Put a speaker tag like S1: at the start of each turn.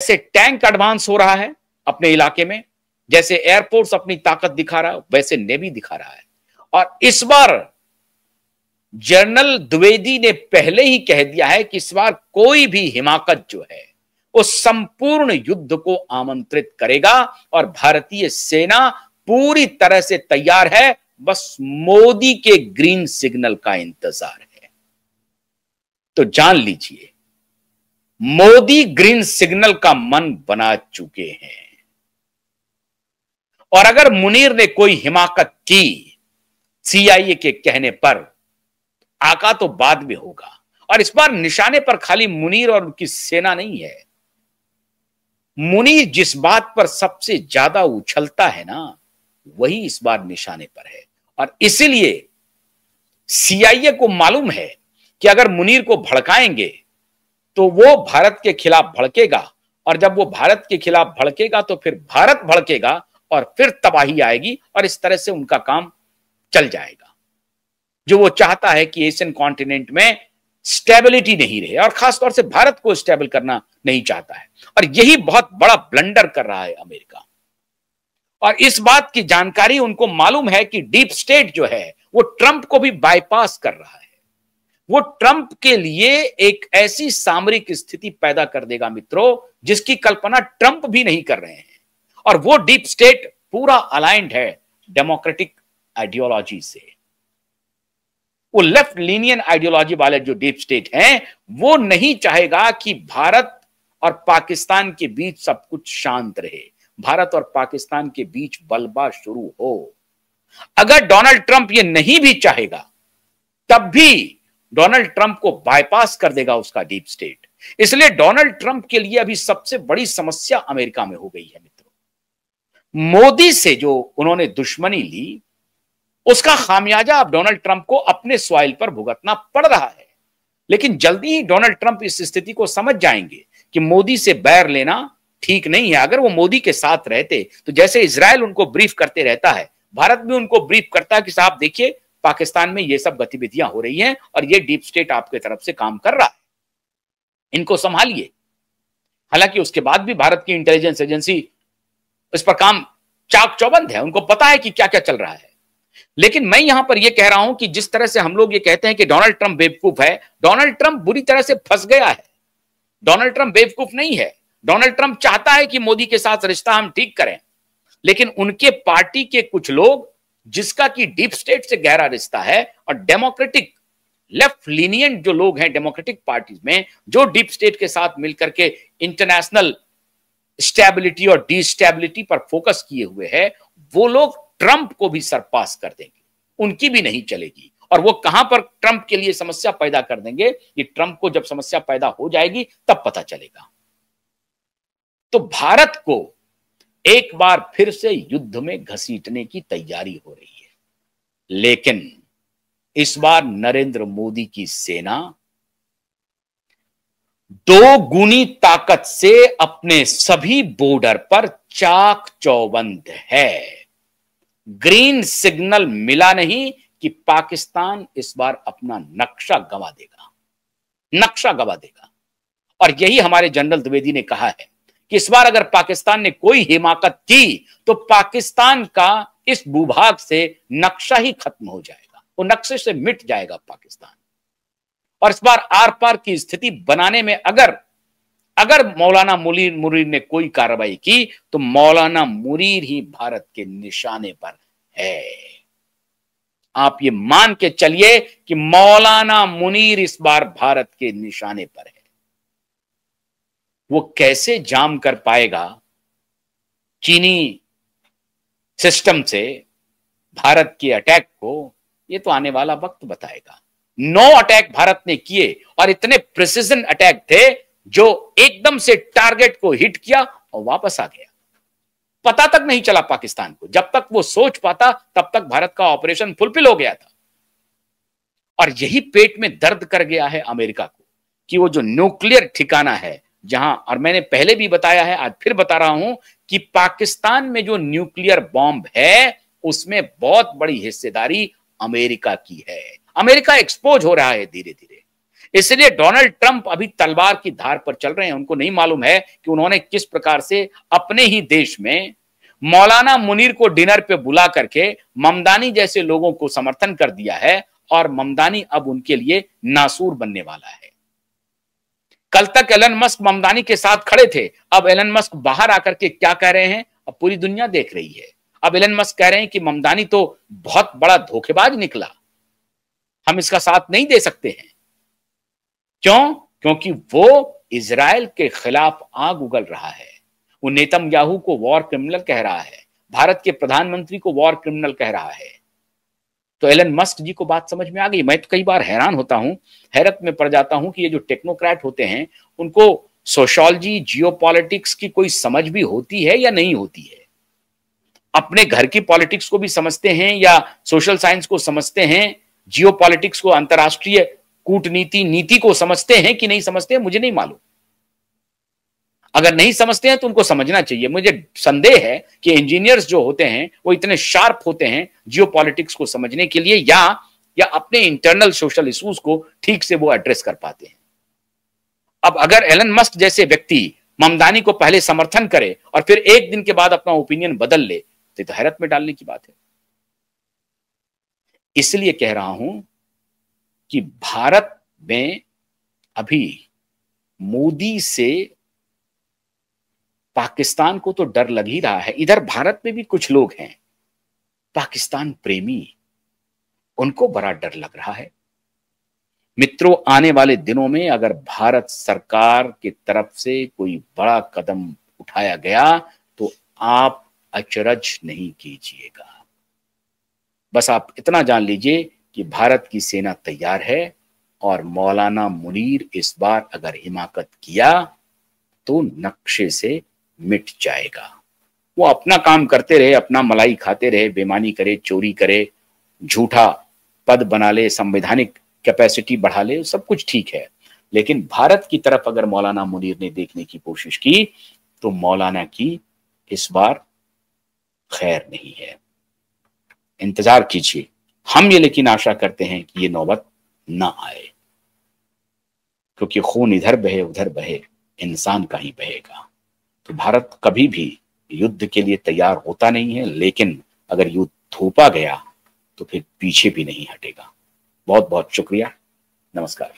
S1: जैसे tank advance हो रहा है अपने इलाके में, जैसे एयरफोर्स अपनी ताकत दिखा रहा है, वैसे नेवी दिखा रहा है। और इस बार जनरल द्विवेदी ने पहले ही कह दिया है कि इस बार कोई भी हिमाकत जो है वो संपूर्ण युद्ध को आमंत्रित करेगा और भारतीय सेना पूरी तरह से तैयार है, बस मोदी के ग्रीन सिग्नल का इंतजार है। तो जान लीजिए, मोदी ग्रीन सिग्नल का मन बना चुके हैं। और अगर मुनीर ने कोई हिमाकत की सीआईए के कहने पर, आका तो बाद में होगा। और इस बार निशाने पर खाली मुनीर और उनकी सेना नहीं है। मुनीर जिस बात पर सबसे ज्यादा उछलता है ना, वही इस बार निशाने पर है। और इसीलिए सीआईए को मालूम है कि अगर मुनीर को भड़काएंगे तो वो भारत के खिलाफ भड़केगा, और जब वो भारत के खिलाफ भड़केगा तो फिर भारत भड़केगा और फिर तबाही आएगी, और इस तरह से उनका काम चल जाएगा। जो वो चाहता है कि एशियन कॉन्टिनेंट में स्टेबिलिटी नहीं रहे, और खासतौर से भारत को स्टेबल करना नहीं चाहता है। और यही बहुत बड़ा ब्लंडर कर रहा है अमेरिका। और इस बात की जानकारी उनको मालूम है कि डीप स्टेट जो है वो ट्रंप को भी बाईपास कर रहा है। वो ट्रंप के लिए एक ऐसी सामरिक स्थिति पैदा कर देगा मित्रों, जिसकी कल्पना ट्रंप भी नहीं कर रहे हैं। और वो डीप स्टेट पूरा अलाइंड है डेमोक्रेटिक आइडियोलॉजी से। वो लेफ्ट लीनियन आइडियोलॉजी वाले जो डीप स्टेट हैं, वो नहीं चाहेगा कि भारत और पाकिस्तान के बीच सब कुछ शांत रहे, भारत और पाकिस्तान के बीच बलबा शुरू हो। अगर डोनाल्ड ट्रंप ये नहीं भी चाहेगा, तब भी डोनाल्ड ट्रंप को बाईपास कर देगा उसका डीप स्टेट। इसलिए डोनाल्ड ट्रंप के लिए अभी सबसे बड़ी समस्या अमेरिका में हो गई है मित्रों। मोदी से जो उन्होंने दुश्मनी ली, उसका खामियाजा अब डोनाल्ड ट्रंप को अपने सॉइल पर भुगतना पड़ रहा है। लेकिन जल्दी ही डोनाल्ड ट्रंप इस स्थिति को समझ जाएंगे कि मोदी से बैर लेना ठीक नहीं है। अगर वो मोदी के साथ रहते तो जैसे इजराइल उनको ब्रीफ करते रहता है, भारत भी उनको ब्रीफ करता है कि साहब देखिए, पाकिस्तान में ये सब गतिविधियां हो रही हैं और ये डीप स्टेट आपके तरफ से काम कर रहा है, इनको संभालिए। हालांकि उसके बाद भी भारत की इंटेलिजेंस एजेंसी इस पर काम चाक चौबंद है, उनको पता है कि क्या क्या चल रहा है। लेकिन मैं यहां पर यह कह रहा हूं कि जिस तरह से हम लोग ये कहते हैं कि डोनाल्ड ट्रंप बेवकूफ है, डोनाल्ड ट्रंप बुरी तरह से फंस गया है। डोनाल्ड ट्रंप बेवकूफ नहीं है। डोनाल्ड ट्रंप चाहता है कि मोदी के साथ रिश्ता हम ठीक करें, लेकिन उनके पार्टी के कुछ लोग, जिसका कि डीप स्टेट से गहरा रिश्ता है, और डेमोक्रेटिक लेफ्ट लीनियंट जो लोग हैं डेमोक्रेटिक पार्टी में, जो डीप स्टेट के साथ मिलकर के इंटरनेशनल स्टेबिलिटी और डिस्टेबिलिटी पर फोकस किए हुए हैं, वो लोग ट्रंप को भी सरपास कर देंगे, उनकी भी नहीं चलेगी। और वो कहां पर ट्रंप के लिए समस्या पैदा कर देंगे, कि ट्रंप को जब समस्या पैदा हो जाएगी तब पता चलेगा। तो भारत को एक बार फिर से युद्ध में घसीटने की तैयारी हो रही है। लेकिन इस बार नरेंद्र मोदी की सेना दो गुनी ताकत से अपने सभी बॉर्डर पर चाक चौबंद है। ग्रीन सिग्नल मिला नहीं कि पाकिस्तान इस बार अपना नक्शा गंवा देगा, नक्शा गंवा देगा। और यही हमारे जनरल द्विवेदी ने कहा है कि इस बार अगर पाकिस्तान ने कोई हिमाकत की तो पाकिस्तान का इस भूभाग से नक्शा ही खत्म हो जाएगा, वो नक्शे से मिट जाएगा पाकिस्तान। और इस बार आर पार की स्थिति बनाने में अगर मौलाना मुनीर ने कोई कार्रवाई की तो मौलाना मुनीर ही भारत के निशाने पर है। आप ये मान के चलिए कि मौलाना मुनीर इस बार भारत के निशाने पर है। वो कैसे जाम कर पाएगा चीनी सिस्टम से भारत के अटैक को, ये तो आने वाला वक्त बताएगा। 9 अटैक भारत ने किए, और इतने प्रिसिजन अटैक थे जो एकदम से टारगेट को हिट किया और वापस आ गया। पता तक नहीं चला पाकिस्तान को, जब तक वो सोच पाता तब तक भारत का ऑपरेशन फुलफिल हो गया था। और यही पेट में दर्द कर गया है अमेरिका को कि वो जो न्यूक्लियर ठिकाना है जहां, और मैंने पहले भी बताया है, आज फिर बता रहा हूं कि पाकिस्तान में जो न्यूक्लियर बॉम्ब है उसमें बहुत बड़ी हिस्सेदारी अमेरिका की है। अमेरिका एक्सपोज हो रहा है धीरे धीरे। इसलिए डोनाल्ड ट्रंप अभी तलवार की धार पर चल रहे हैं। उनको नहीं मालूम है कि उन्होंने किस प्रकार से अपने ही देश में मौलाना मुनीर को डिनर पे बुला करके ममदानी जैसे लोगों को समर्थन कर दिया है, और ममदानी अब उनके लिए नासूर बनने वाला है। कल तक एलन मस्क ममदानी के साथ खड़े थे, अब एलन मस्क बाहर आकर के क्या कह रहे हैं, अब पूरी दुनिया देख रही है। अब एलन मस्क कह रहे हैं कि ममदानी तो बहुत बड़ा धोखेबाज निकला, हम इसका साथ नहीं दे सकते हैं। क्यों? क्योंकि वो इजराइल के खिलाफ आग उगल रहा है, वो नेतन्याहू को वॉर क्रिमिनल कह रहा है, भारत के प्रधानमंत्री को वॉर क्रिमिनल कह रहा है। तो एलन मस्क जी को बात समझ में आ गई। मैं तो कई बार हैरान होता हूं, हैरत में पड़ जाता हूं कि ये जो टेक्नोक्रेट होते हैं उनको सोशियोलॉजी, जियोपॉलिटिक्स की कोई समझ भी होती है या नहीं होती है। अपने घर की पॉलिटिक्स को भी समझते हैं या सोशल साइंस को समझते हैं, जियोपॉलिटिक्स को, अंतरराष्ट्रीय कूटनीति नीति को समझते हैं कि नहीं समझते हैं, मुझे नहीं मालूम। अगर नहीं समझते हैं तो उनको समझना चाहिए। मुझे संदेह है कि इंजीनियर्स जो होते हैं वो इतने शार्प होते हैं जियोपॉलिटिक्स को समझने के लिए, या अपने इंटरनल सोशल इश्यूज को ठीक से वो एड्रेस कर पाते हैं। अब अगर एलन मस्क जैसे व्यक्ति ममदानी को पहले समर्थन करे और फिर एक दिन के बाद अपना ओपिनियन बदल ले, तो हैरत में डालने की बात है। इसलिए कह रहा हूं कि भारत में अभी मोदी से पाकिस्तान को तो डर लग ही रहा है। इधर भारत में भी कुछ लोग हैं पाकिस्तान प्रेमी, उनको बड़ा डर लग रहा है। मित्रों, आने वाले दिनों में अगर भारत सरकार की तरफ से कोई बड़ा कदम उठाया गया तो आप अचरज नहीं कीजिएगा। बस आप इतना जान लीजिए कि भारत की सेना तैयार है, और मौलाना मुनीर इस बार अगर हिमाकत किया तो नक्शे से मिट जाएगा। वो अपना काम करते रहे, अपना मलाई खाते रहे, बेईमानी करे, चोरी करे, झूठा पद बना ले, संवैधानिक कैपेसिटी बढ़ा ले, सब कुछ ठीक है। लेकिन भारत की तरफ अगर मौलाना मुनीर ने देखने की कोशिश की तो मौलाना की इस बार खैर नहीं है। इंतजार कीजिए। हम ये लेकिन आशा करते हैं कि ये नौबत ना आए, क्योंकि खून इधर बहे उधर बहे, इंसान का ही बहेगा। तो भारत कभी भी युद्ध के लिए तैयार होता नहीं है, लेकिन अगर युद्ध थोपा गया तो फिर पीछे भी नहीं हटेगा। बहुत बहुत शुक्रिया। नमस्कार।